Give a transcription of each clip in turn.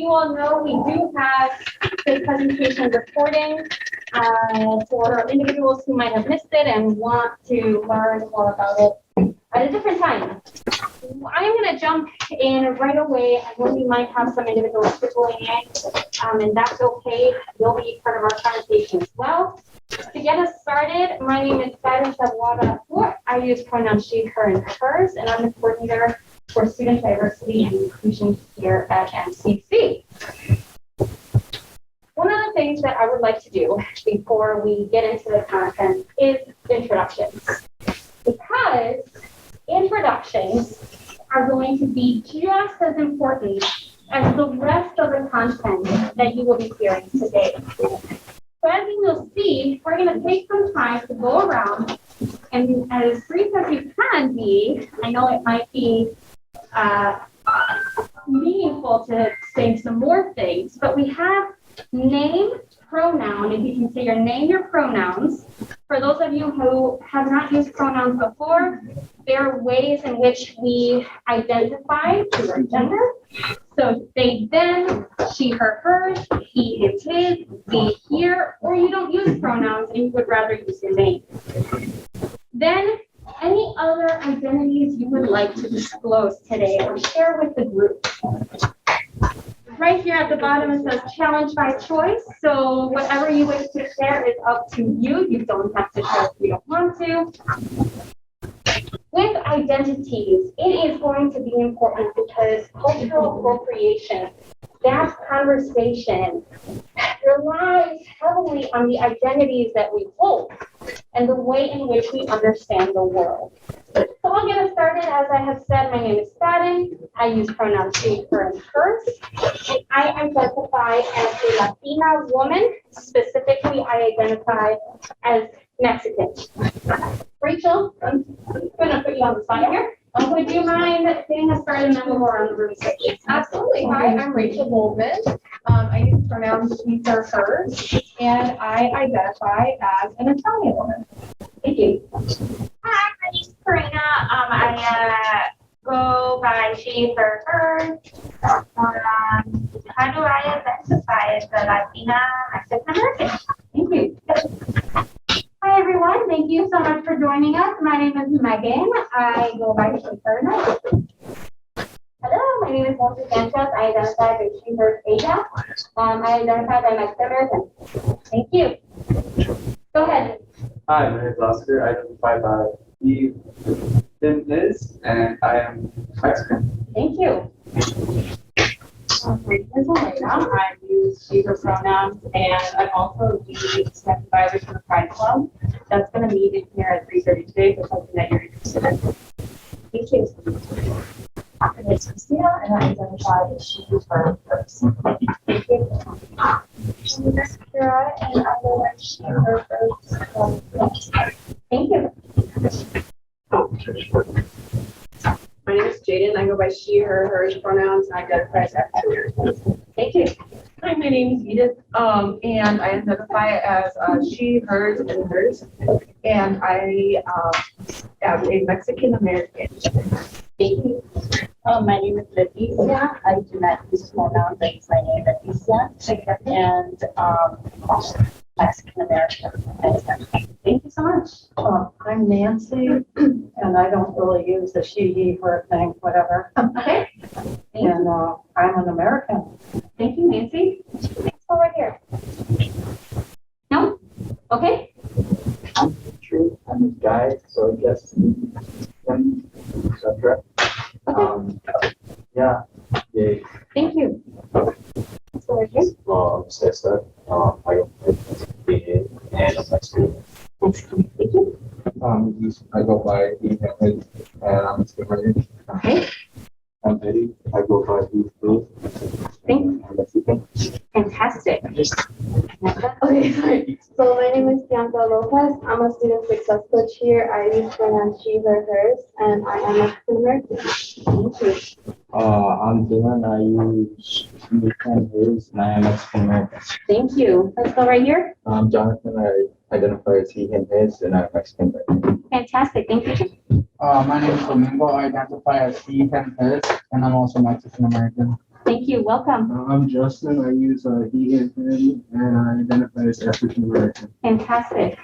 you all know, we do have this presentation recording for individuals who might have missed it and want to learn more about it at a different time. I'm going to jump in right away. I know we might have some individuals trickling in, and that's okay. You'll be part of our conversation as well. To get us started, my name is Sarah Sawada. I use pronouns she, her, and hers, and I'm the coordinator for student diversity and inclusion here at MCC. One of the things that I would like to do before we get into the content is introductions, because introductions are going to be just as important as the rest of the content that you will be hearing today. So as you will see, we're going to take some time to go around and as brief as you can be. I know it might be meaningful to say some more things, but we have name, pronoun. If you can say your name, your pronouns. For those of you who have not used pronouns before, there are ways in which we identify to our gender. So they, them, she, her, hers, he, his, his, we, here, or you don't use pronouns and you would rather use your name. Then any other identities you would like to disclose today or share with the group. Right here at the bottom it says challenge by choice. So whatever you wish to share is up to you. You don't have to share if you don't want to. With identities, it is going to be important because cultural appropriation, that conversation, relies heavily on the identities that we hold and the way in which we understand the world. So I'll get us started. As I have said, my name is Staden. I use pronouns she, her, and hers. And I identify as a Latina woman. Specifically, I identify as Mexican. Rachel, I'm going to put you on the spot here. Would you mind getting us started and then we'll go around the room? Absolutely. Hi, I'm Rachel Goldman. I use pronouns she, her, hers, and I identify as an Italian woman. Thank you. Hi, my name is Karina. I go by she, her, hers. How do I identify as a Latina Mexican American? Thank you. Hi, everyone. Thank you so much for joining us. My name is Megan. I go by she, her, and hers. Hello, my name is Monty Sanchez. I identify by she, her, Asia. I identify by Mexican American. Thank you. Go ahead. Hi, my name is Oscar. I identify by he, him, his, and I am Mexican. Thank you. My name is Elena. I use she, her pronouns, and I'm also the step advisor for the Pride Club. That's going to meet in here at 3:30 today for something that you're interested in. Thank you. My name is Christina, and I identify as she, her, hers. Thank you. My name is Kira, and I go by she, her, hers. Thank you. My name is Jaden. I go by she, her, hers pronouns, and I identify as African American. Thank you. Hi, my name is Edith, and I identify as she, hers, and hers, and I am a Mexican American. Thank you. My name is Leticia. I do not use pronouns. I use my name, Leticia, and Mexican American. Thank you so much. I'm Nancy, and I don't really use the she, he, her thing, whatever. Okay. And I'm an American. Thank you, Nancy. Let's go right here. No? Okay. True. I'm a guy, so I guess him, etc. Yeah. Yay. Thank you. Let's go right here. Sister. I go by he, and I'm Mexican. Thank you. I go by he, him, his, and I'm Mexican. Okay. I'm Eddie. I go by he, his, Thank and I'm Mexican. Fantastic. Okay, sorry. So my name is Bianca Lopez. I'm a student success coach here. I use pronouns she, her, hers, and I am Mexican American. Thank you. I'm Dylan. I use he, him, his, and I am Mexican American. Thank you. Let's go right here. I'm Jonathan. I identify as he, him, his, and I'm Mexican American. Fantastic. Thank you. My name is Domingo. I identify as he, him, his, and I'm also Mexican American. Thank Thank you. Welcome. I'm Justin. I use he and him, and I identify as African American. Fantastic.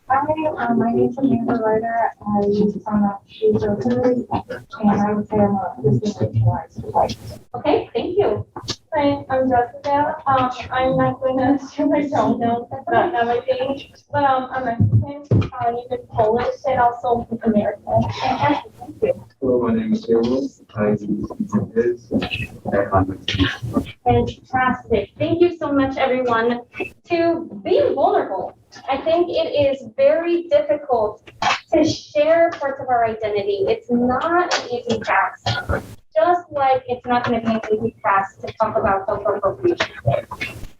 Hi, my name is Amanda Ryder. I use pronouns she, her, hers, and I would say I'm a disenfranchised white. Okay, thank you. Hi, I'm Jessica. I'm not going to share my pronouns. That's not my thing. But I'm Mexican. I even Polish and also American. Fantastic. Thank you. Hello, my name is Gabriel. I use his and Fantastic. Thank you so much, everyone, to being vulnerable. I think it is very difficult to share parts of our identity. It's not an easy task. Just like it's not going to be an easy task to talk about cultural appropriation today.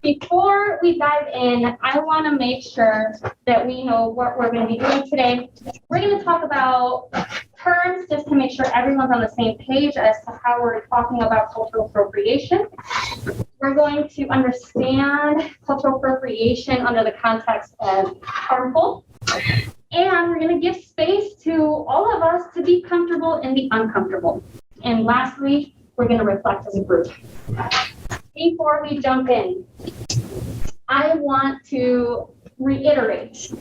Before we dive in, I want to make sure that we know what we're going to be doing today. We're going to talk about terms just to make sure everyone's on the same page as to how we're talking about cultural appropriation. We're going to understand cultural appropriation under the context of harmful. And we're going to give space to all of us to be comfortable in the uncomfortable. And lastly, we're going to reflect as a group. Before we jump in, I want to reiterate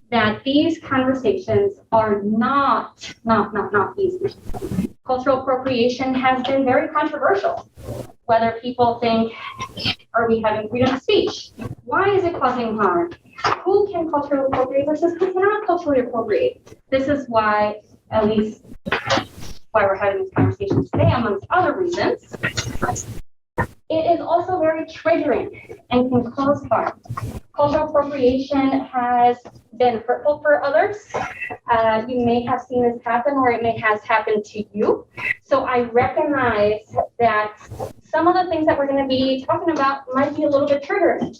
that these conversations are not easy. Cultural appropriation has been very controversial. Whether people think, are we having freedom of speech? Why is it causing harm? Who can culturally appropriate versus who cannot culturally appropriate? This is why, at least, why we're having this conversation today, amongst other reasons. It is also very triggering and can cause harm. Cultural appropriation has been hurtful for others. You may have seen this happen, or it may have happened to you. So I recognize that some of the things that we're going to be talking about might be a little bit triggering.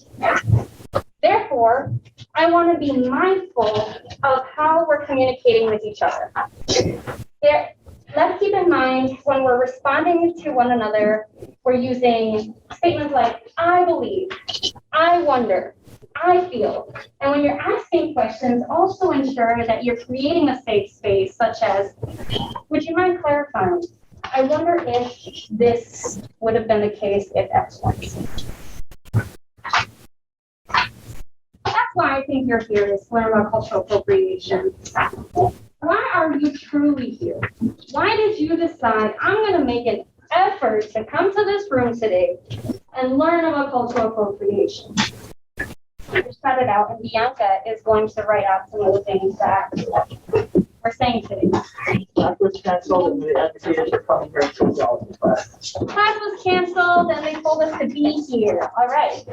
Therefore, I want to be mindful of how we're communicating with each other. Let's keep in mind when we're responding to one another, we're using statements like, I believe, I wonder, I feel. And when you're asking questions, also ensure that you're creating a safe space, such as, would you mind clarifying? I wonder if this would have been the case if X, Y, Z. That's why I think you're here, to learn about cultural appropriation. Why are you truly here? Why did you decide, I'm going to make an effort to come to this room today and learn about cultural appropriation? Just cut it out, and Bianca is going to write out some of the things that we're saying today. Class was canceled and the educators are coming here to the class. Class was canceled and they told us to be here. All right.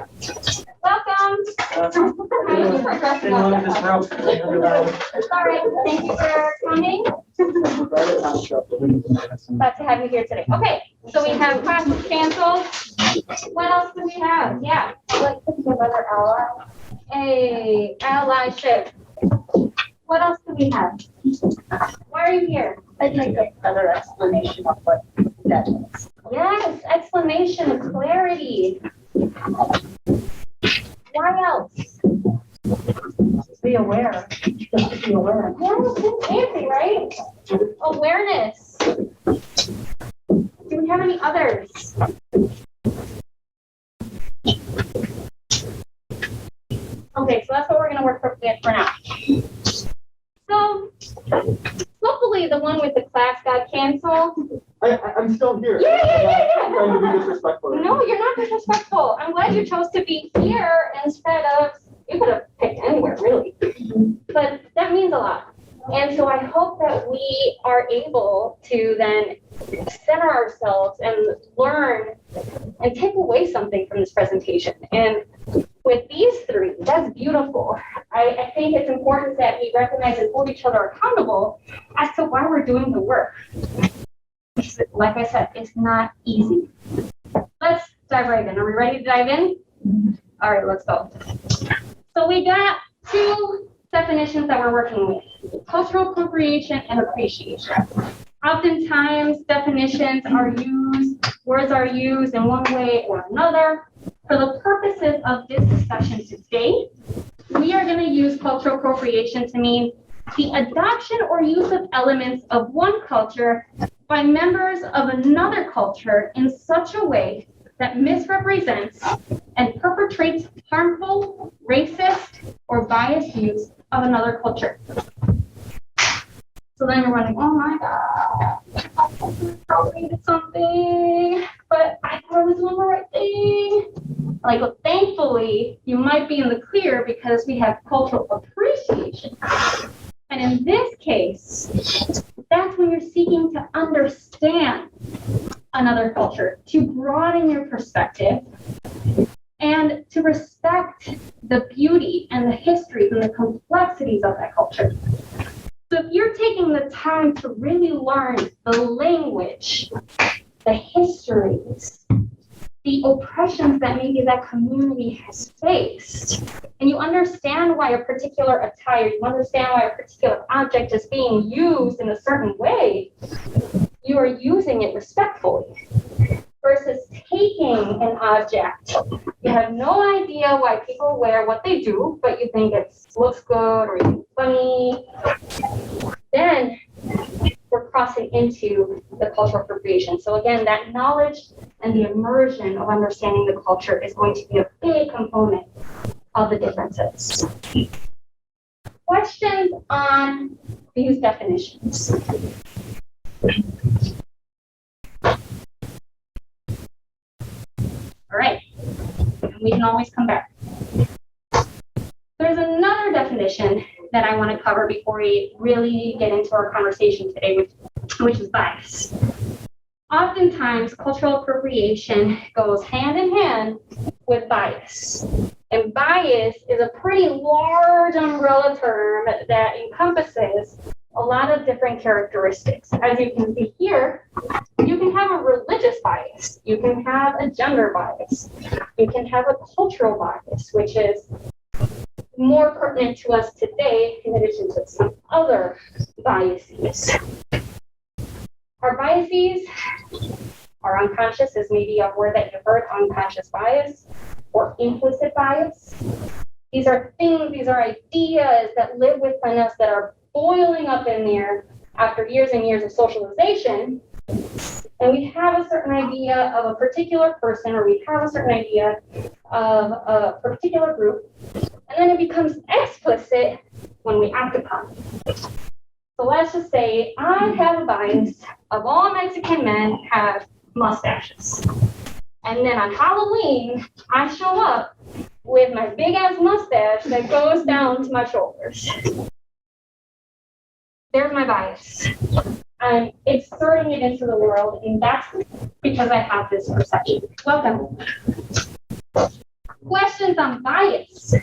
Welcome. Thank you for dressing up. All right. Thank you for coming. Glad to have you here today. Okay. So we have class was canceled. What else do we have? Yeah. I'd like to be another ally. A allyship. What else do we have? Why are you here? I'd like another explanation of what that means. Yes, explanation, clarity. Why else? Be aware, just to be aware. Yes, it's fancy, right? Awareness. Do we have any others? Okay, so that's what we're going to work with for now. So, hopefully the one with the class got canceled. I'm still here. Yeah. I'm trying to be disrespectful. No, you're not disrespectful. I'm glad you chose to be here instead of, you could have picked anywhere, really. But that means a lot. And so I hope that we are able to then center ourselves and learn and take away something from this presentation. And with these three, that's beautiful. I think it's important that we recognize and hold each other accountable as to why we're doing the work. Like I said, it's not easy. Let's dive right in. Are we ready to dive in? All right, let's go. So we got two definitions that we're working with: cultural appropriation and appreciation. Oftentimes, definitions are used, words are used in one way or another. For the purposes of this discussion today, we are going to use cultural appropriation to mean the adoption or use of elements of one culture by members of another culture in such a way that misrepresents and perpetrates harmful, racist, or biased views of another culture. So then you're wondering, oh my God, I probably did something, but I thought I was doing the right thing. Like, well, thankfully, you might be in the clear because we have cultural appreciation. And in this case, that's when you're seeking to understand another culture, to broaden your perspective, and to respect the beauty and the histories and the complexities of that culture. So if you're taking the time to really learn the language, the histories, the oppressions that maybe that community has faced, and you understand why a particular attire, you understand why a particular object is being used in a certain way, you are using it respectfully. Versus taking an object, you have no idea why people wear what they do, but you think it looks good or you think it's funny, then we're crossing into the cultural appropriation. So again, that knowledge and the immersion of understanding the culture is going to be a big component of the differences. Questions on these definitions? All right, and we can always come back. There's another definition that I want to cover before we really get into our conversation today, which is bias. Oftentimes, cultural appropriation goes hand in hand with bias. And bias is a pretty large umbrella term that encompasses a lot of different characteristics. As you can see here, you can have a religious bias, you can have a gender bias, you can have a cultural bias, which is more pertinent to us today in addition to some other biases. Our biases are unconscious, is maybe a word that you've heard, unconscious bias or implicit bias. These are things, these are ideas that live within us that are boiling up in there after years and years of socialization, and we have a certain idea of a particular person, or we have a certain idea of a particular group, and then it becomes explicit when we act upon it. So let's just say I have a bias of all Mexican men have mustaches, and then on Halloween I show up with my big ass mustache that goes down to my shoulders. There's my bias. I'm inserting it into the world, and that's because I have this perception. Welcome. Questions on bias?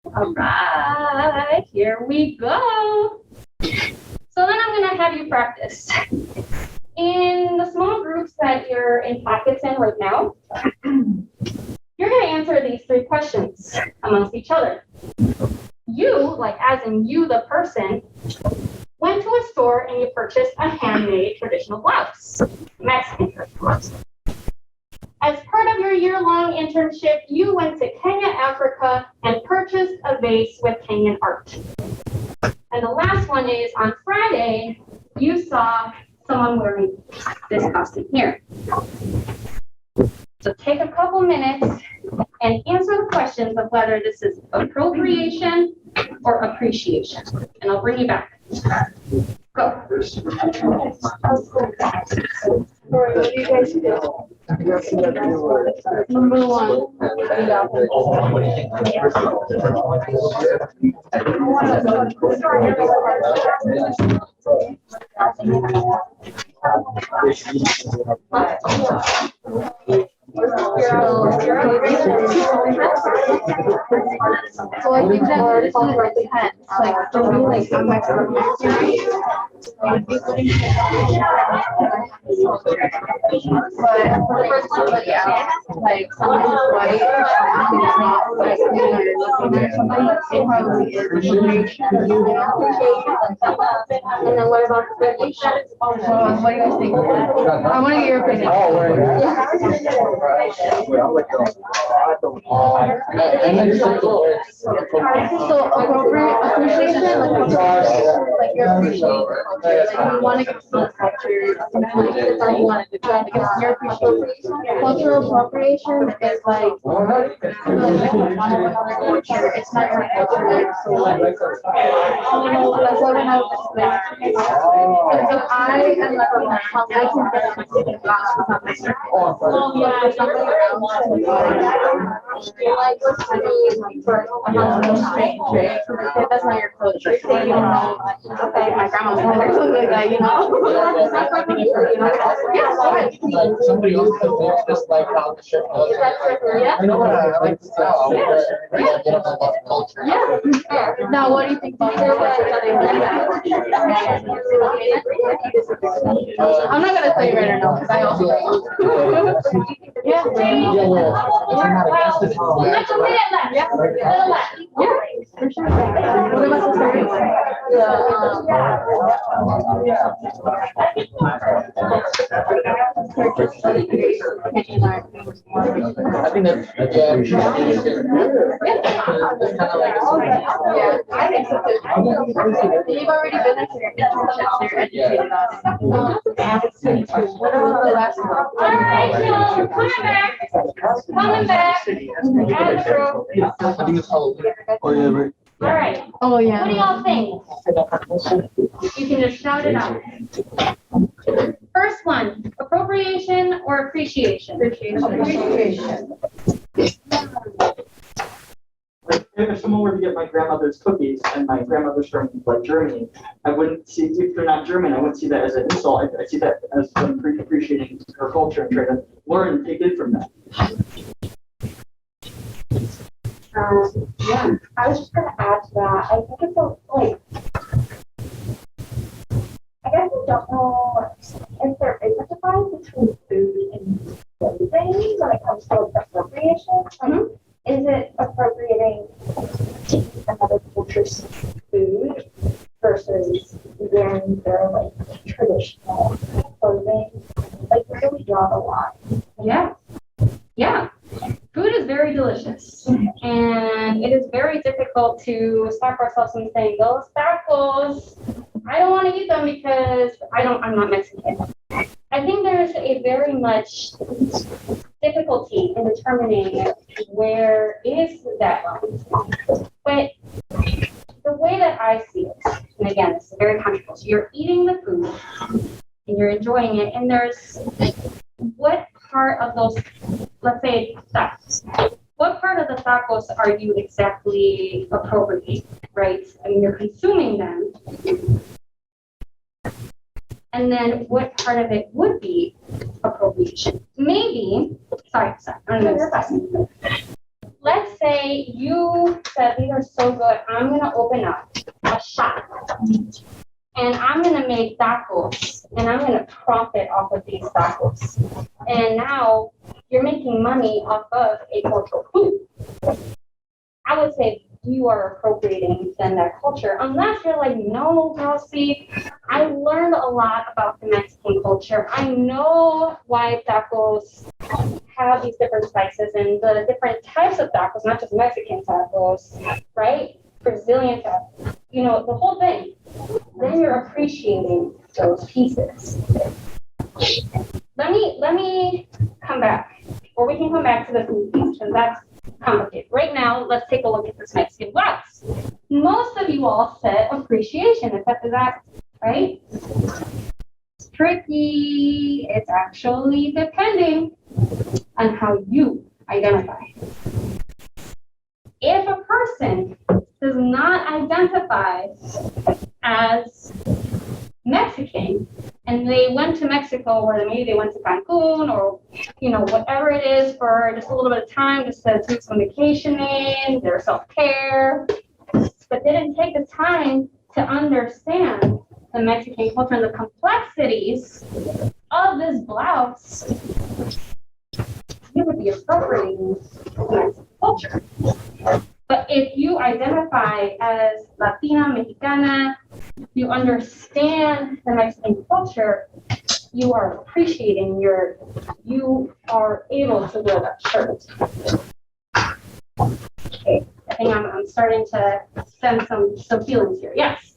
All right, here we go. So then I'm going to have you practice. In the small groups that you're in pockets in right now, you're going to answer these 3 questions amongst each other. You, like as in you, the person, went to a store and you purchased a handmade traditional blouse, Mexican traditional blouse. As part of your year-long internship, you went to Kenya, Africa, and purchased a vase with Kenyan art. And the last one is, on Friday, you saw someone wearing this costume here. So take a couple minutes and answer the questions of whether this is appropriation or appreciation. And I'll bring you back. Go. What do you guys do? Number 1. So I think that this is depends. Like for me, like I'm my I'd be putting but for the first one, yeah, like someone who's white, who's not like you're looking at somebody, it probably is appreciation, you know. And then what about appreciation? What do you guys think? I want to hear your opinion. appreciation, like you're appreciating the culture, like you want to get to know the culture, something like that you want to do, like your appreciation. Cultural appropriation is like, it's not your culture, so like, that's why when I was like, if I am like, I can get something else, you're like, what's for another stranger, that's not your culture, so you don't know, okay, my grandma's or something like that, you know? Like somebody else could make just like how the ship goes. Yeah. I know, I like to tell. Get up about culture. Yeah. Now, what do you think about the culture that they live in? I'm not gonna tell you right now because I also. Yeah. I'm not against it. Yeah. For sure. What about the third one? I think that's yeah. It's kind of like Yeah, I think so too. You've already been there for your internship, so you're educated on it. What about the last one? All right, so coming back. I think it's Halloween. Oh yeah, right. All right, Oh, what do yeah. y'all think? You can just shout it out. First one, appropriation or appreciation? Appreciation. Like, if someone were to get my grandmother's cookies and my grandmother's from like Germany, I wouldn't see, if they're not German, I wouldn't see that as an insult. I see that as them appreciating her culture and trying to learn and take it from that. Yeah, I was just gonna add to that. I think it's like, I guess I don't know if there is a divide between food and clothing when it comes to appropriation. Like, is it appropriating another culture's food versus wearing their like traditional clothing? Like, where do we draw the line? Yeah. Yeah. Food is very delicious, and it is very difficult to stop ourselves from saying those tacos, I don't want to eat them because I'm not Mexican. I think there's a very much difficulty in determining where is that line. But the way that I see it, and again, this is very controversial, you're eating the food and you're enjoying it, and there's what part of those, let's say tacos, what part of the tacos are you exactly appropriating, right? I mean, you're consuming them. And then what part of it would be appropriation? Maybe, sorry, I'm going to let's say you said, these are so good, I'm going to open up a shop. And I'm going to make tacos, and I'm going to profit off of these tacos. And now you're making money off of a cultural food. I would say you are appropriating then that culture, unless you're like, no, Kelsey, I learned a lot about the Mexican culture. I know why tacos have these different spices and the different types of tacos, not just Mexican tacos, right? Brazilian tacos, you know, the whole thing. Then you're appreciating those pieces. Let me come back, or we can come back to the food piece, because that's complicated. Right now, let's take a look at this Mexican blouse. Most of you all said appreciation, is that right? It's tricky. It's actually depending on how you identify. If a person does not identify as Mexican, and they went to Mexico, or maybe they went to Cancun, or whatever it is, for just a little bit of time, just to do some vacationing, their self-care, but didn't take the time to understand the Mexican culture and the complexities of this blouse, you would be appropriating Mexican culture. But if you identify as Latina, Mexicana, you understand the Mexican culture, you are appreciating you are able to wear that shirt. Okay, I think I'm starting to send some feelings here. Yes.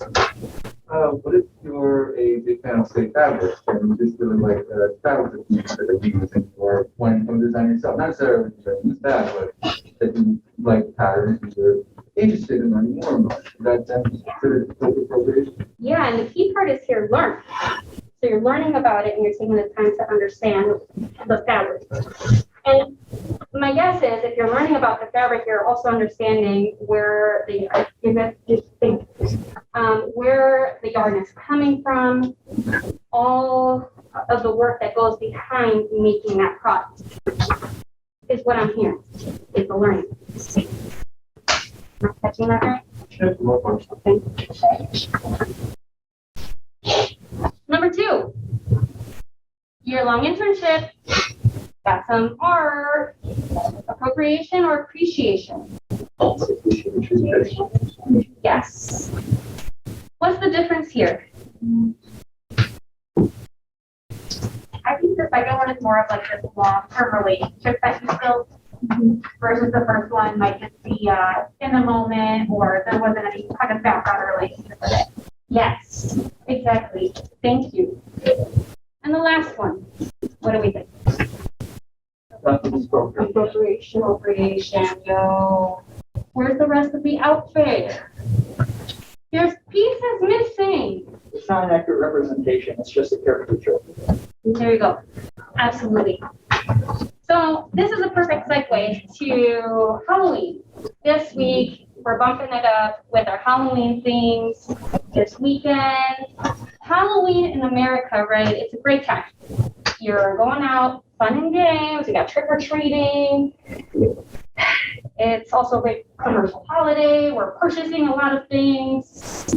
What if you're a big fan of, say, fabric, and you just really like the fabric that you use, and you are wanting to design yourself? Not necessarily use that, but that you like patterns and you're interested in learning more about it. That then considered appropriation? Yeah, and the key part is here, learn. So you're learning about it and you're taking the time to understand the fabric. And my guess is if you're learning about the fabric, you're also understanding where the where the yarn is coming from, all of the work that goes behind making that product is what I'm hearing, is the learning. Am I catching that right? Okay. Number 2, year-long internship. Got some R, appropriation or appreciation? Yes. What's the difference here? I think the second one is more of like this long-term relationship that you build versus the first one might just be in the moment or there wasn't any kind of background relationship with it. Yes, exactly. Thank you. And the last one, what do we think? Appropriation, yo. Where's the rest of the outfit? There's pieces missing. It's not an accurate representation, it's just a caricature. There you go. Absolutely. So this is a perfect segue to Halloween. This week, we're bumping it up with our Halloween themes this weekend. Halloween in America, right? It's a great time. You're going out, fun and games. We got trick-or-treating. It's also a great commercial holiday. We're purchasing a lot of things.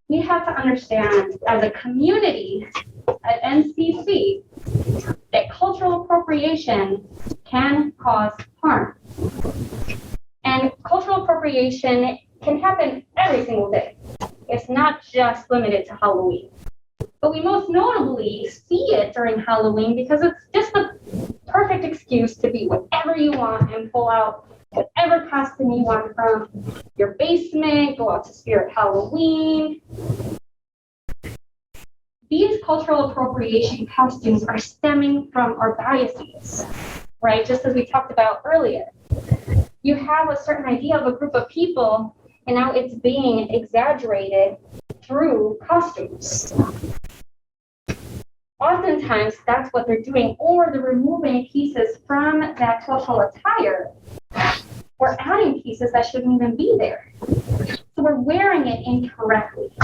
We have to understand as a community at NCC that cultural appropriation can cause harm. And cultural appropriation can happen every single day. It's not just limited to Halloween. But we most notably see it during Halloween because it's just the perfect excuse to be whatever you want and pull out whatever costume you want from your basement, go out to Spirit Halloween. These cultural appropriation costumes are stemming from our biases, right? Just as we talked about earlier. You have a certain idea of a group of people, and now it's being exaggerated through costumes. Oftentimes, that's what they're doing, or they're removing pieces from that cultural attire, or adding pieces that shouldn't even be there. So we're wearing it incorrectly.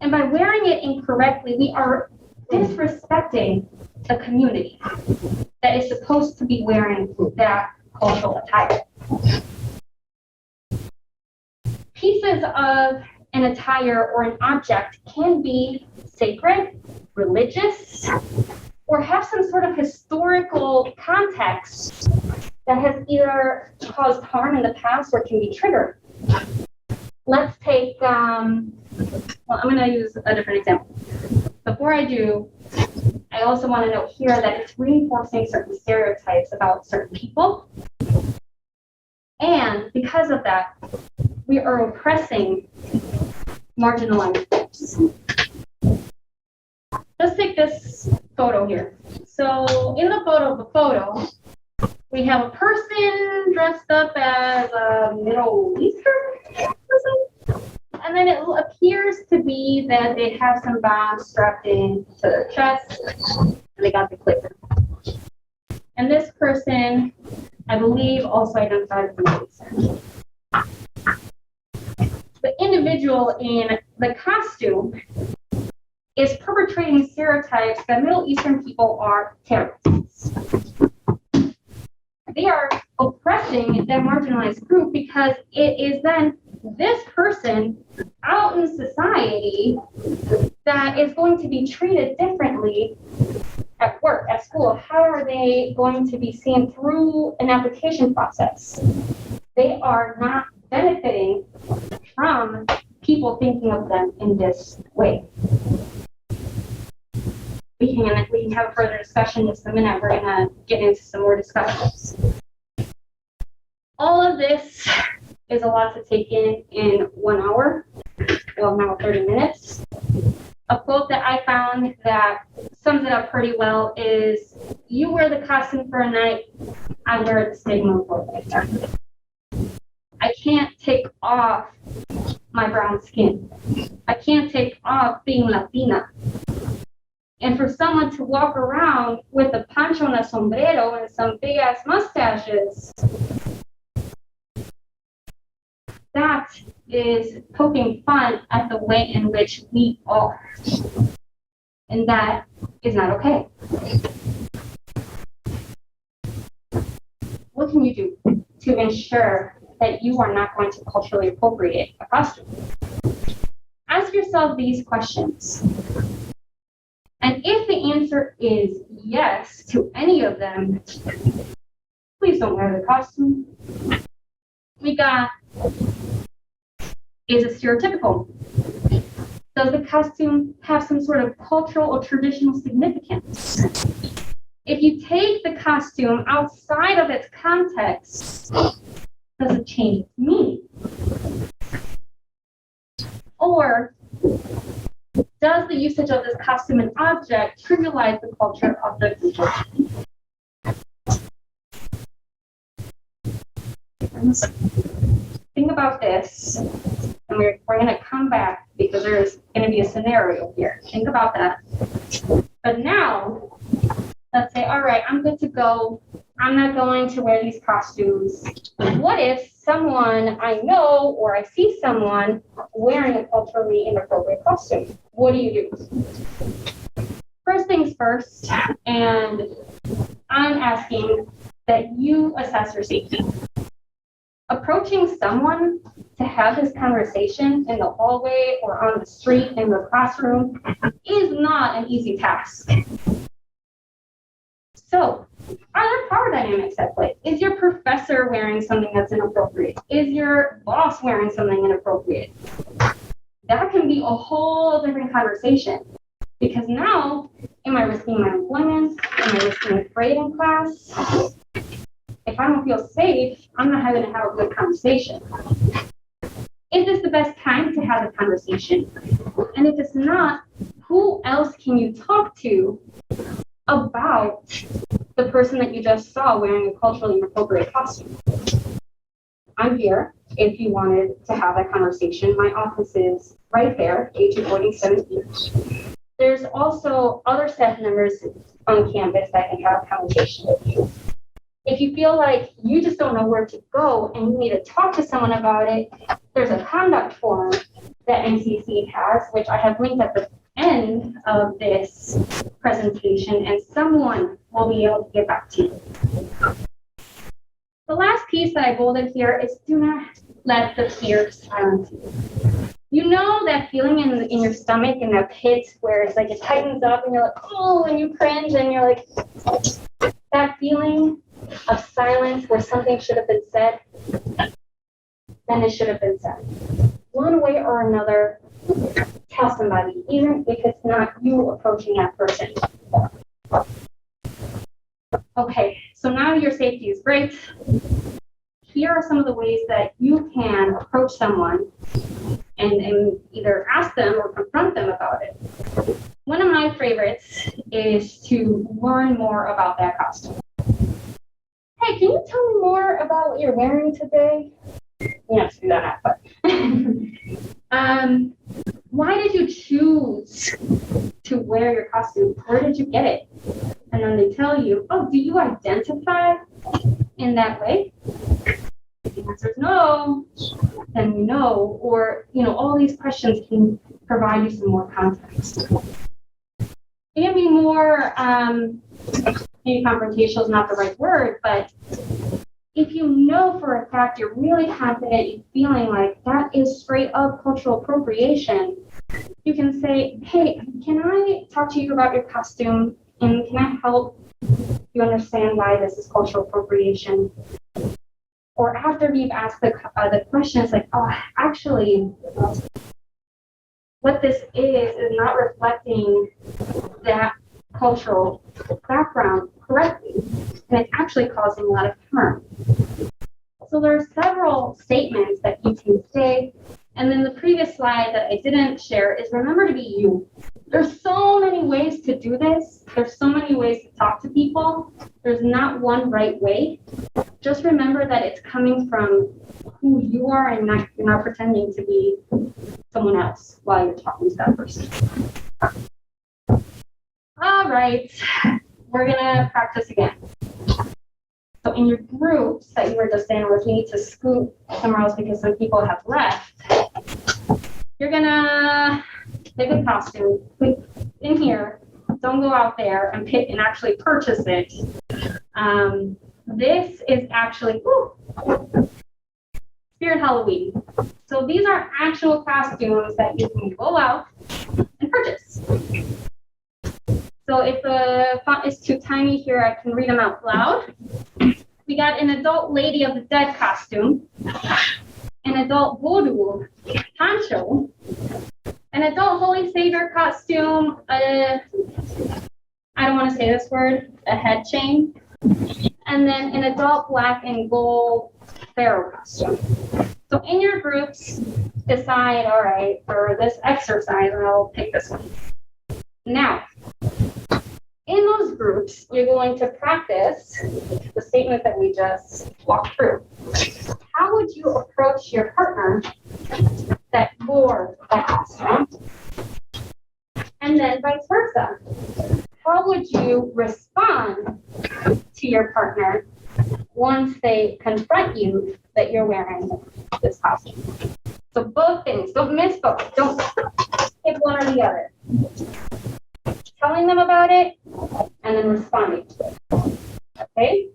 And by wearing it incorrectly, we are disrespecting the community that is supposed to be wearing that cultural attire. Pieces of an attire or an object can be sacred, religious, or have some sort of historical context that has either caused harm in the past or can be triggered. Let's take, I'm going to use a different example. Before I do, I also want to note here that it's reinforcing certain stereotypes about certain people. And because of that, we are oppressing marginalized groups. Let's take this photo here. So in the photo, we have a person dressed up as a Middle Eastern person. And then it appears to be that they have some bombs strapped in to their chest. And they got the clip. And this person, I believe, also identifies as Middle Eastern. The individual in the costume is perpetrating stereotypes that Middle Eastern people are terrorists. They are oppressing that marginalized group because it is then this person out in society that is going to be treated differently at work, at school. How are they going to be seen through an application process? They are not benefiting from people thinking of them in this way. We can have a further discussion in just a minute. We're going to get into some more discussions. All of this is a lot to take in 1 hour, well, now 30 minutes. A quote that I found that sums it up pretty well is, you wear the costume for a night, I wear the stigma for a lifetime. I can't take off my brown skin. I can't take off being Latina. And for someone to walk around with a poncho and a sombrero and some big ass mustaches, that is poking fun at the way in which we are. And that is not okay. What can you do to ensure that you are not going to culturally appropriate a costume? Ask yourself these questions. And if the answer is yes to any of them, please don't wear the costume. We got, is it stereotypical? Does the costume have some sort of cultural or traditional significance? If you take the costume outside of its context, does it change its meaning? Or does the usage of this costume and object trivialize the culture of the people? Think about this, and we're going to come back because there's going to be a scenario here. Think about that. But now, let's say, all right, I'm good to go. I'm not going to wear these costumes. What if someone I know or I see someone wearing a culturally inappropriate costume? What do you do? First things first, and I'm asking that you assess your safety. Approaching someone to have this conversation in the hallway or on the street in the classroom is not an easy task. So, are there power dynamics at play? Is your professor wearing something that's inappropriate? Is your boss wearing something inappropriate? That can be a whole different conversation. Because now, am I risking my employment? Am I risking a grade in class? If I don't feel safe, I'm not going to have a good conversation. Is this the best time to have a conversation? And if it's not, who else can you talk to about the person that you just saw wearing a culturally inappropriate costume? I'm here if you wanted to have that conversation. My office is right there, 8240-17. There's also other staff members on campus that can have a conversation with you. If you feel like you just don't know where to go and you need to talk to someone about it, there's a conduct form that NCC has, which I have linked at the end of this presentation, and someone will be able to get back to you. The last piece that I bolded here is do not let the fear silence you. You know that feeling in your stomach, in that pit where it's like it tightens up and you're like, oh, and you cringe and you're like, that feeling of silence where something should have been said, then it should have been said. One way or another, tell somebody, even if it's not you approaching that person. Okay, so now your safety is great. Here are some of the ways that you can approach someone and either ask them or confront them about it. One of my favorites is to learn more about that costume. Hey, can you tell me more about what you're wearing today? You have to do that, but why did you choose to wear your costume? Where did you get it? And then they tell you, oh, do you identify in that way? If the answer is no, then we know. Or, all these questions can provide you some more context. It can be more, maybe confrontational is not the right word, but if you know for a fact you're really confident in feeling like that is straight up cultural appropriation, you can say, hey, can I talk to you about your costume? And can I help you understand why this is cultural appropriation? Or after you've asked the question, it's like, oh, actually, what this is not reflecting that cultural background correctly. And it's actually causing a lot of harm. So there are several statements that you can say. And then the previous slide that I didn't share is remember to be you. There's so many ways to do this. There's so many ways to talk to people. There's not one right way. Just remember that it's coming from who you are and you're not pretending to be someone else while you're talking to that person. All right, we're gonna practice again. So in your groups that you were just in, which you need to scoot somewhere else because some people have left, you're gonna pick a costume in here. Don't go out there and pick and actually purchase it. This is actually Spirit Halloween. So these are actual costumes that you can go out and purchase. So if the font is too tiny here, I can read them out loud. We got an adult Lady of the Dead costume, an adult voodoo poncho, an adult Holy Savior costume, I don't want to say this word, a head chain, and then an adult black and gold pharaoh costume. So in your groups, decide, all right, for this exercise, and I'll pick this one. Now, in those groups, you're going to practice the statement that we just walked through. How would you approach your partner that wore that costume? And then vice versa. How would you respond to your partner once they confront you that you're wearing this costume? So both things, don't miss both. Don't pick one or the other. Telling them about it and then responding to it. Okay?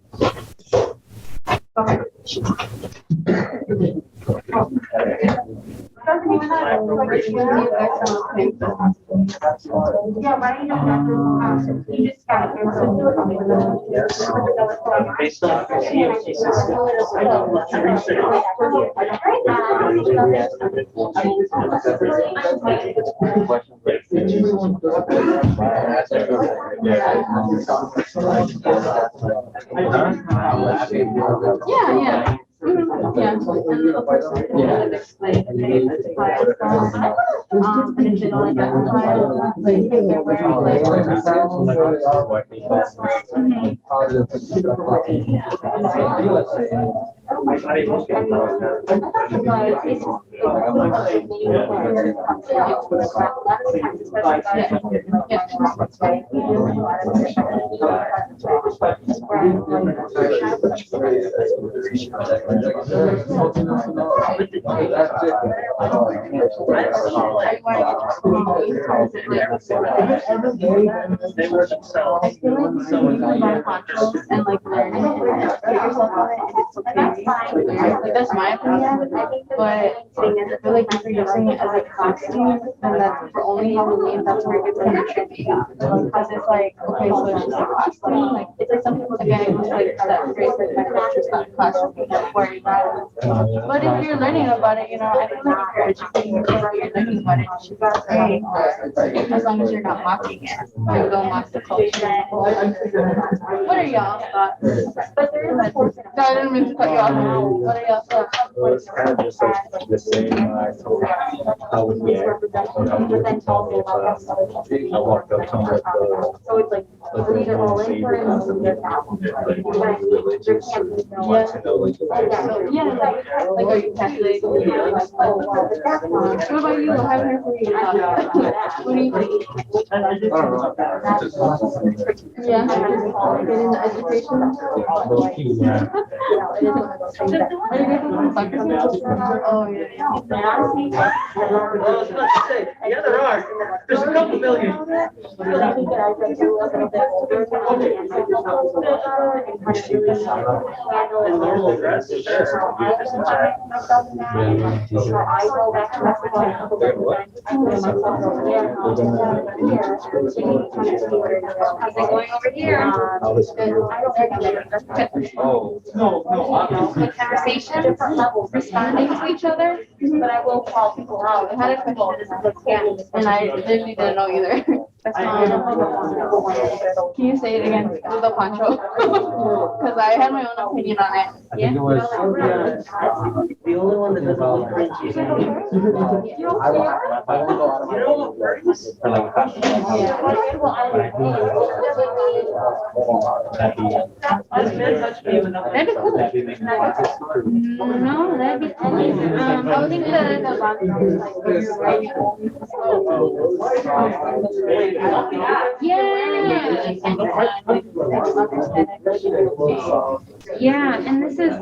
Go ahead. You just got Yeah. Yeah. They were themselves. And like learning and educate yourself on it, and it's okay. Like that's my opinion, but I feel like if you're using it as a costume and that's for only Halloween, that's where it gets kind of tricky. Because it's like, okay, so it's just a costume. Like it's like some people again, it's like that phrase that kind of just not a costume, don't worry about it. But if you're learning about it, you know, I feel like if you're educating yourself, you're learning about it, you should be okay. As long as you're not mocking it. Like don't mock the culture. What are y'all thoughts? No, I didn't mean to cut you off. What are y'all thoughts? Well, it's kind of just like the same. I was there. I walked up to him with So it's like, we're either all in for it or we're out. Yeah, like are you Catholic? What about you? I haven't heard from you. What do you think? Yeah, get into education. Oh, yeah. Well, I was about to say, yeah, there are. There's a couple million. In normal dress, How's it going over here? Oh. No, Good conversation, different levels, responding to each other, but I will call people out. I had a question, and I literally didn't know either. That's fine. Can you say it again? Do the poncho? Because I had my own opinion on it. I think it was. The only one that doesn't differentiate. I won't go out of my way for like half an That'd be cool. No, that'd be cool. I would think yeah, and this is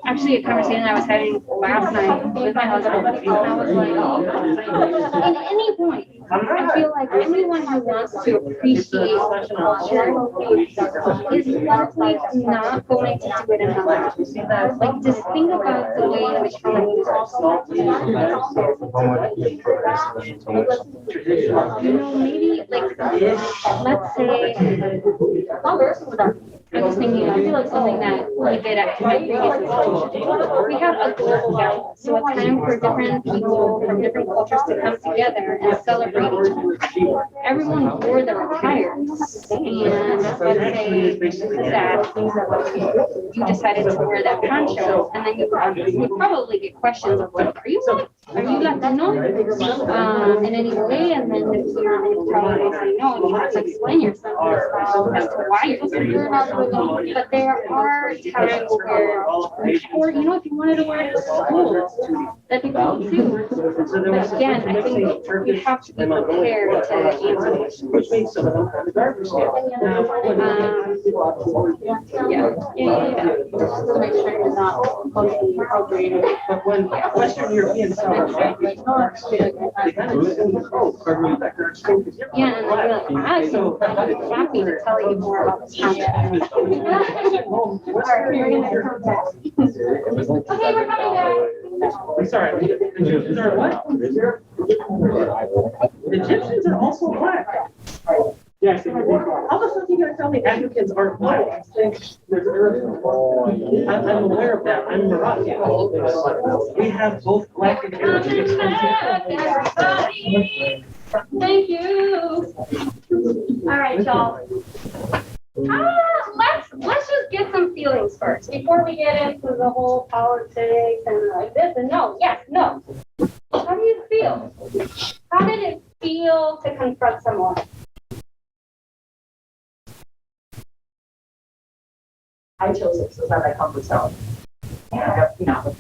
actually a conversation I was having last night with my husband, and I was like, at any point, I feel like anyone who wants to appreciate culture is likely not going to do it in public. Like, just think about the way in which maybe like, let's say, I was thinking, I feel like something that we did at my previous institution. We had a global gathering, so a time for different people from different cultures to come together and celebrate each other. Everyone wore their attire, and let's say that you decided to wear that poncho, and then you would probably get questions of like, are you Latino in any way? And then if you're probably say no, and you have to explain yourself as to why you're Latino. But there are times where, or if you wanted to wear it to school, that'd be cool too. But again, I think you have to be prepared to answer questions. Which makes some of them kind of garbage. Yeah. Just to make sure you're not culturally appropriated. But when Western Europeans saw our they kind of assumed, oh, Yeah, and I'd be like, I'm happy to tell you more about this concept. Okay, we're coming back. I'm sorry, Egyptians are what? Egyptians are also black. Yes. How the fuck are you gonna tell me Africans aren't black? I'm aware of that. I'm Moroccan. We have both black and Arabic. Thank you. All right, y'all. Let's just get some feelings first before we get into the whole politics and like this and no. Yes, no. How do you feel? How did it feel to confront someone? I chose it, so it's not my comfort zone. And,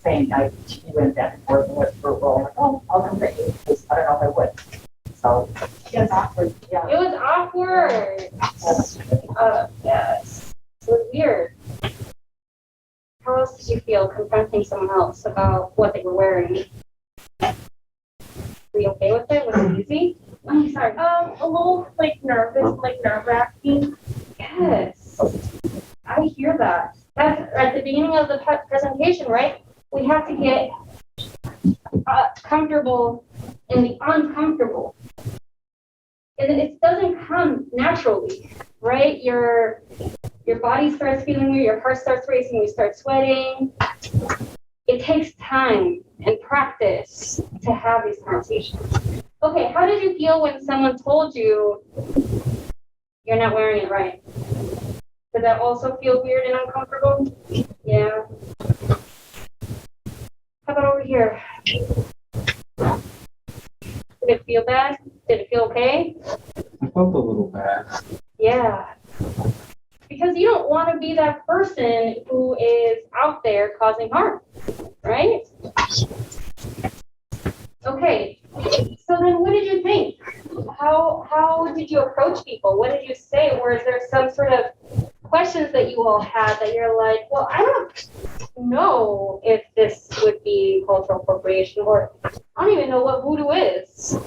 saying she went back and forth and went for a role. I'm like, oh, I'll come with you, because I don't know if I would. So, it was awkward. Yeah. It was awkward. Yes. It was weird. How else did you feel confronting someone else about what they were wearing? Were you okay with it? Was it easy? Oh, sorry. A little nervous, nerve-wracking. Yes. I hear that. That's at the beginning of the presentation, right? We have to get comfortable in the uncomfortable. And it doesn't come naturally, right? Your body starts feeling weird, your heart starts racing, you start sweating. It takes time and practice to have these conversations. Okay, how did you feel when someone told you you're not wearing it right? Did that also feel weird and uncomfortable? Yeah. How about over here? Did it feel bad? Did it feel okay? I felt a little bad. Yeah. Because you don't want to be that person who is out there causing harm, right? Okay. So then what did you think? How did you approach people? What did you say? Or is there some sort of questions that you all had that you're like, well, I don't know if this would be cultural appropriation, or I don't even know what voodoo is.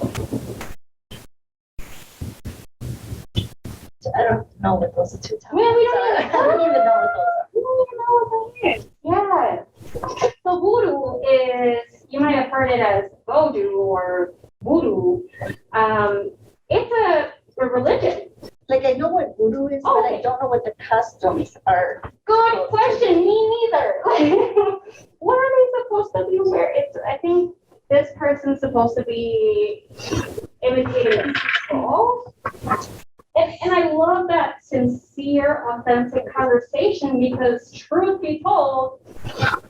I don't know what those are two times. Yeah, I don't even know what those are. Yeah. So voodoo is, you might have heard it as voodoo or voodoo. It's a religion. Like, I know what voodoo is, but I don't know what the customs are. Good question. Me neither. What are they supposed to be wearing? I think this person's supposed to be imitating people. And I love that sincere, authentic conversation because truth be told,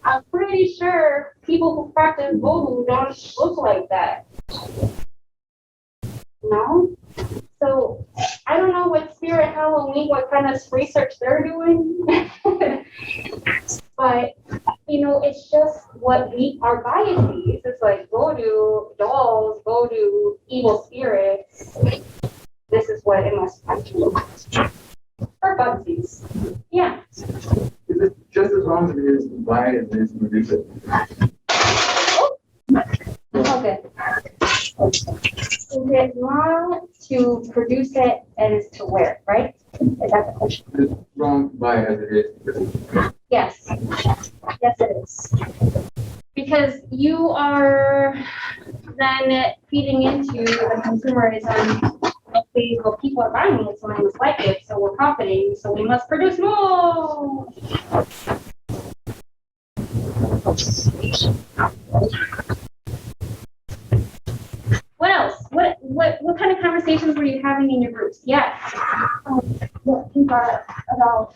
I'm pretty sure people who practice voodoo don't look like that. No? So I don't know what Spirit Halloween, what kind of research they're doing. But, it's just what our biases. It's like voodoo, dolls, voodoo, evil spirits. This is what it must actually for funsies. Yeah. Is it just as wrong to use buy it as it is to produce it? Okay. Is it wrong to produce it and is to wear it, right? Is that the question? It's wrong to buy it as it is to produce it. Yes. Yes, it is. Because you are then feeding into the consumerism. Okay, well, people are buying it, so I must like it, so we're profiting, so we must produce more. What else? What kind of conversations were you having in your groups? Yes. What people are about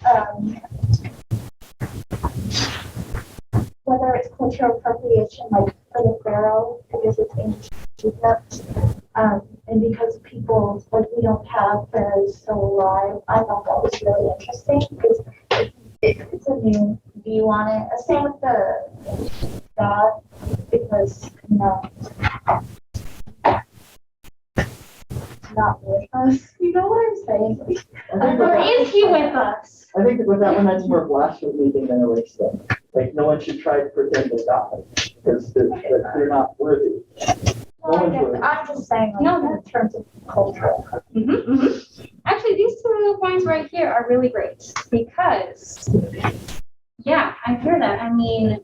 whether it's cultural appropriation, like for the pharaoh, because it's ancient Egypt, and because people, like, we don't have pharaohs still alive. I thought that was really interesting because it's a new view on it. Same with the God, because, not with us. You know what I'm saying? Or is he with us? I think with that one, that's more blasphemy than a race thing. Like, no one should try to pretend they're God, because they're not worthy. I'm just saying, in terms of culture. Actually, these two points right here are really great because, yeah, I hear that. I mean,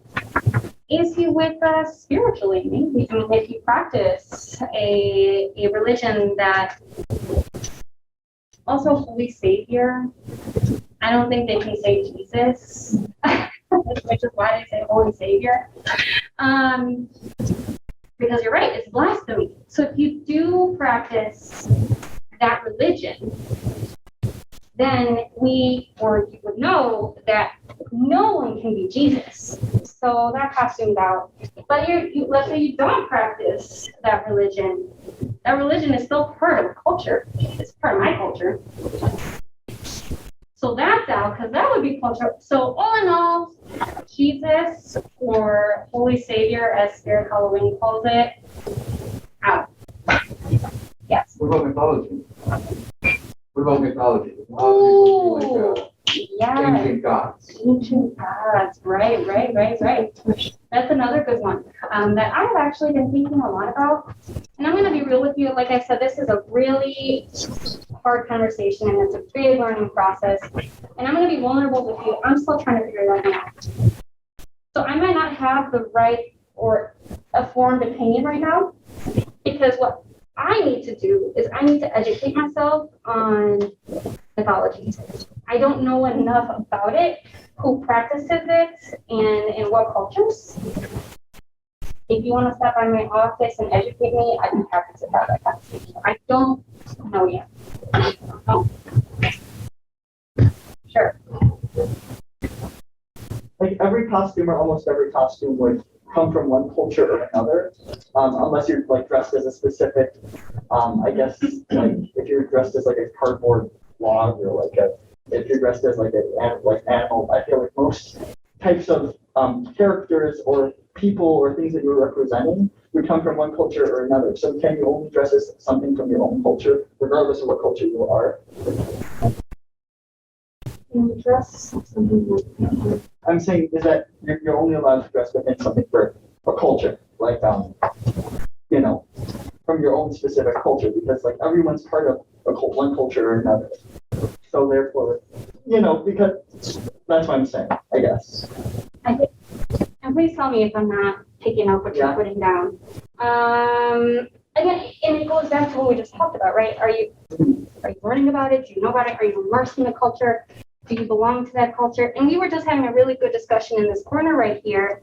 is he with us spiritually? Maybe. I mean, if you practice a religion that also Holy Savior, I don't think they can say Jesus, which is why they say Holy Savior. Because you're right, it's blasphemy. So if you do practice that religion, then you would know that no one can be Jesus. So that costume's out. But let's say you don't practice that religion is still part of culture. It's part of my culture. So that's out, because that would be culture. So all in all, Jesus or Holy Savior, as Spirit Halloween calls it, out. Yes. What about mythology? Mythology Ooh, like, yeah. ancient gods. Ancient gods, right. That's another good one that I've actually been thinking a lot about. And I'm going to be real with you. Like I said, this is a really hard conversation and it's a big learning process. And I'm going to be vulnerable with you. I'm still trying to figure that out. So I might not have the right or a formed opinion right now, because what I need to do is I need to educate myself on mythology. I don't know enough about it, who practices it, and in what cultures. If you want to stop by my office and educate me, I'd be happy to have that conversation. I don't know yet. Oh. Sure. Like every costume or almost every costume would come from one culture or another, unless you're like dressed as a specific, I guess, like if you're dressed as like a cardboard log or if you're dressed as like an animal, I feel like most types of characters or people or things that you're representing would come from one culture or another. So can you only dress as something from your own culture, regardless of what culture you are? I'm saying is that you're only allowed to dress within something for a culture, like from your own specific culture, because like everyone's part of one culture or another. So therefore, because that's what I'm saying, I guess. And please tell me if I'm not picking up what you're putting down. Again, and it goes back to what we just talked about, right? Are you learning about it? Do you know about it? Are you immersed in the culture? Do you belong to that culture? And we were just having a really good discussion in this corner right here.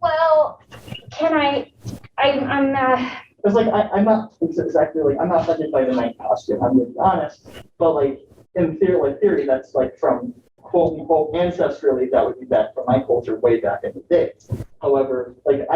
Well, can I I'm It's like, I'm not, it's exactly like, I'm not offended by the night costume, I'm gonna be honest, but like, in theory, that's like from quote unquote ancestrally, that would be back from my culture way back in the day. However, like,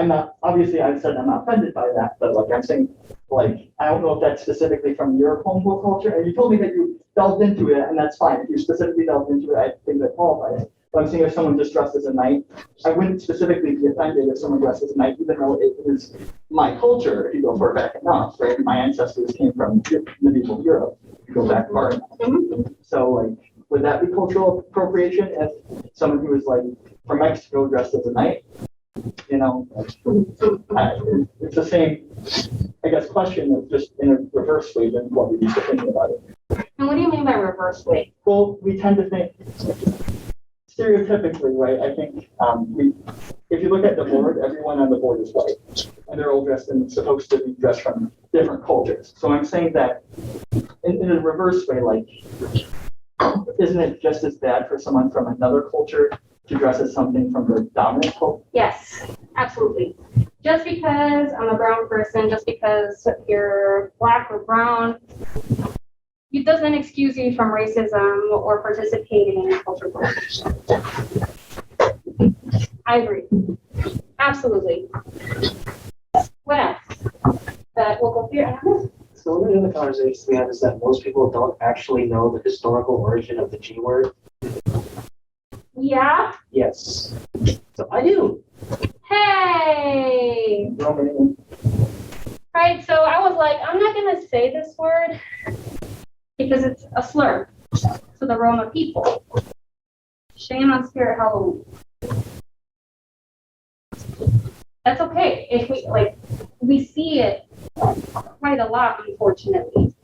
obviously I said I'm not offended by that, but like, I'm saying, like, I don't know if that's specifically from your Congo culture, and you told me that you delved into it, and that's fine, if you specifically delved into it, I think that qualifies it. But I'm saying if someone just dressed as a knight, I wouldn't specifically be offended if someone dressed as a knight, even though it is my culture, if you go far back enough, right? My ancestors came from medieval Europe, if you go back far enough. So like, would that be cultural appropriation if someone who was like from Mexico dressed as a knight? You know, it's the same, I guess, question of just in a reverse way than what we used to think about it. And what do you mean by reverse way? Well, we tend to think stereotypically, right? I think if you look at the board, everyone on the board is white, and they're all dressed and supposed to be dressed from different cultures. So I'm saying that in a reverse way, like, isn't it just as bad for someone from another culture to dress as something from the dominant culture? Yes, absolutely. Just because I'm a brown person, just because you're black or brown, it doesn't excuse you from racism or participating in cultural appropriation. I agree. Absolutely. What else? We'll go here. So one of the other conversations we have is that most people don't actually know the historical origin of the G word. Yeah? Yes. So I do. Hey! Right, so I was like, I'm not going to say this word because it's a slur to the Roma people. Shame on Spirit Halloween. That's okay. If we see it quite a lot, unfortunately.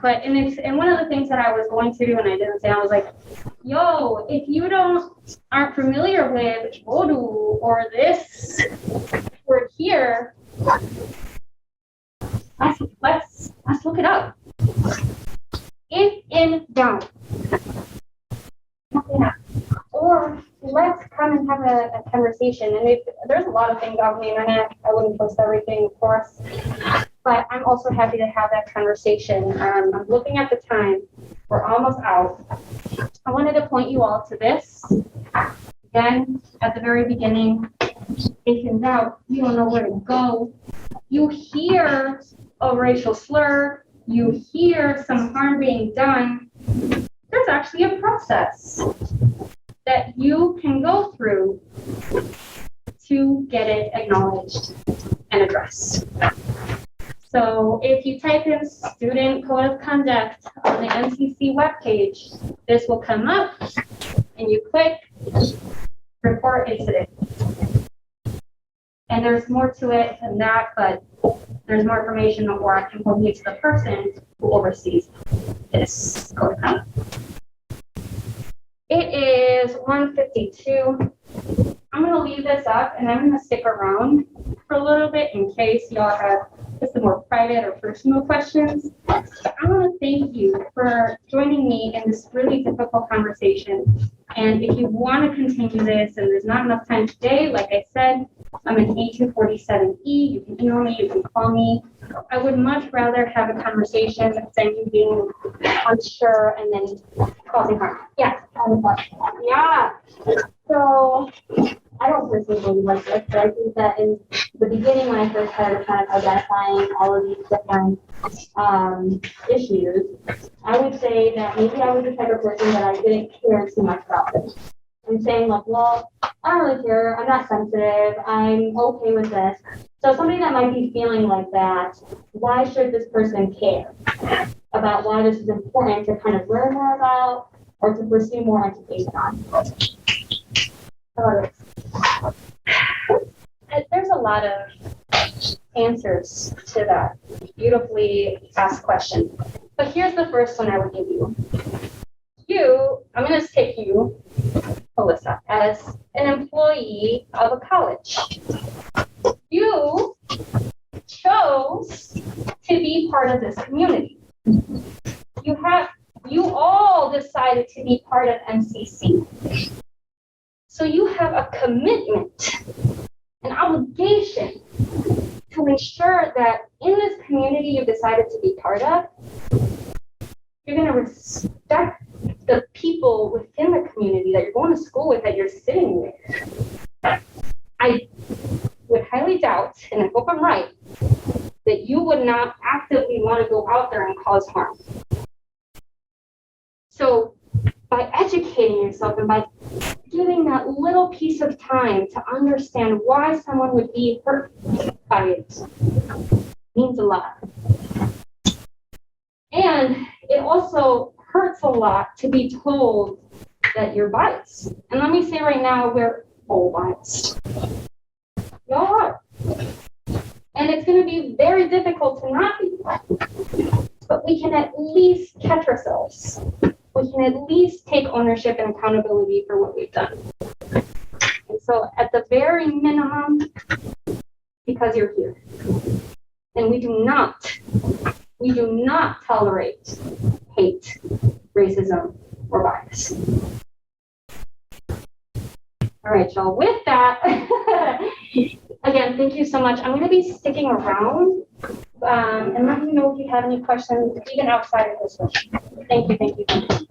But and one of the things that I was going to do and I didn't say, I was like, yo, if you aren't familiar with Odu or this word here, let's look it up. If in doubt. Or let's come and have a conversation. And if there's a lot of things on the internet, I wouldn't post everything, of course. But I'm also happy to have that conversation. I'm looking at the time. We're almost out. I wanted to point you all to this. Again, at the very beginning, if in doubt, you don't know where to go. You hear a racial slur. You hear some harm being done. There's actually a process that you can go through to get it acknowledged and addressed. So if you type in Student Code of Conduct on the MCC webpage, this will come up and you click Report Incident. And there's more to it than that, but there's more information or I can point you to the person who oversees this code of conduct. It is 1:52. I'm going to leave this up and I'm going to stick around for a little bit in case y'all have some more private or personal questions. But I want to thank you for joining me in this really difficult conversation. And if you want to continue this and there's not enough time today, like I said, I'm an E247E. You can email me, you can call me. I would much rather have a conversation than you being unsure and then causing harm. Yeah. Yeah. So I don't personally believe like this, but I think that in the beginning when I first started kind of identifying all of these different issues, I would say that maybe I was the type of person that I didn't care too much about this. I'm saying like, well, I don't really care, I'm not sensitive, I'm okay with this. So somebody that might be feeling like that, why should this person care about why this is important to kind of learn more about or to pursue more education on? There's a lot of answers to that beautifully asked question. But here's the first one I would give you. I'm going to take you, Alyssa, as an employee of a college. You chose to be part of this community. You all decided to be part of MCC. So you have a commitment, an obligation to ensure that in this community you decided to be part of, you're going to respect the people within the community that you're going to school with, that you're sitting with. I would highly doubt, and I hope I'm right, that you would not actively want to go out there and cause harm. So by educating yourself and by giving that little piece of time to understand why someone would be hurt by it means a lot. And it also hurts a lot to be told that you're biased. And let me say right now, we're all biased. Y'all are. And it's going to be very difficult to not be. But we can at least catch ourselves. We can at least take ownership and accountability for what we've done. And so at the very minimum, because you're here. And we do not tolerate hate, racism, or bias. All right, y'all, with that, again, thank you so much. I'm going to be sticking around and let me know if you have any questions, even outside of this one. Thank you.